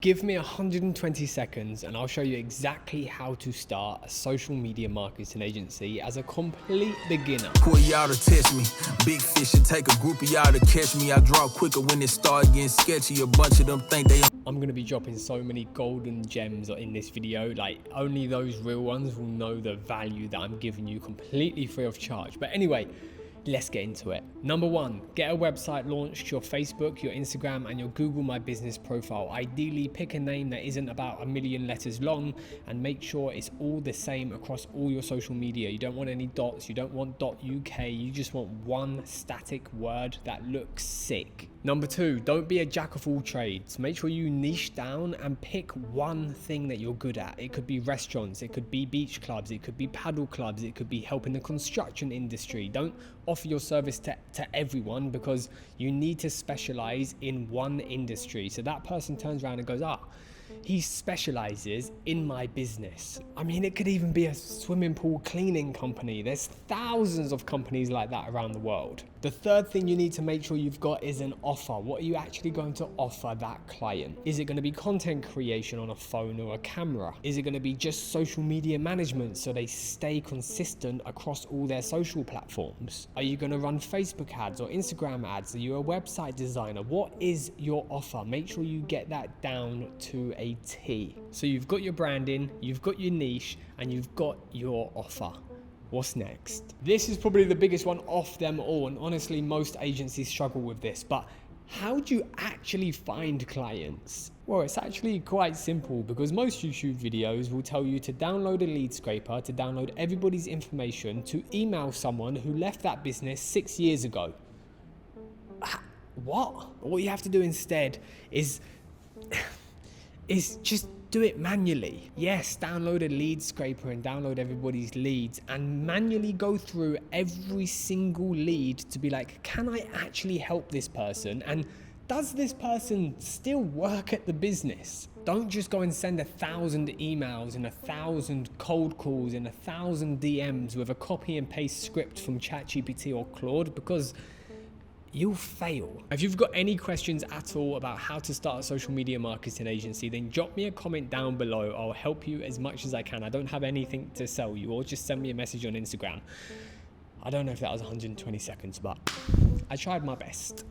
Give me 120 seconds and I'll show you exactly how to start a social media marketing agency as a complete beginner. Who are y'all to test me? Big fish should take a group of y'all to catch me. I draw quicker when it start getting sketchy. A bunch of them think they... I'm going to be dropping so many golden gems in this video. Like, only those real ones will know the value that I'm giving you completely free of charge. But anyway, let's get into it. Number one, get a website launched, your Facebook, your Instagram, and your Google My Business profile. Ideally, pick a name that isn't about 1,000,000 letters long and make sure it's all the same across all your social media. You don't want any dots, you don't want .uk, you just want one static word that looks sick. Number two, don't be a jack of all trades. Make sure you niche down and pick one thing that you're good at. It could be restaurants, it could be beach clubs, it could be paddle clubs, it could be helping the construction industry. Don't offer your service to everyone, because you need to specialize in one industry. So that person turns around and goes, he specializes in my business. I mean, it could even be a swimming pool cleaning company. There's thousands of companies like that around the world. The third thing you need to make sure you've got is an offer. What are you actually going to offer that client? Is it going to be content creation on a phone or a camera? Is it going to be just social media management so they stay consistent across all their social platforms? Are you going to run Facebook ads or Instagram ads? Are you a website designer? What is your offer? Make sure you get that down to a T. So you've got your branding, you've got your niche, and you've got your offer. What's next? This is probably the biggest one off them all, and honestly, most agencies struggle with this, but how do you actually find clients? Well, it's actually quite simple, because most YouTube videos will tell you to download a lead scraper, to download everybody's information, to email someone who left that business 6 years ago. What? What you have to do instead is just do it manually. Yes, download a lead scraper and download everybody's leads and manually go through every single lead to be like, can I actually help this person? And does this person still work at the business? Don't just go and send 1,000 emails and 1,000 cold calls and 1,000 DMs with a copy and paste script from ChatGPT or Claude, because you'll fail. If you've got any questions at all about how to start a social media marketing agency, then drop me a comment down below. I'll help you as much as I can. I don't have anything to sell you, or just send me a message on Instagram. I don't know if that was 120 seconds, but I tried my best.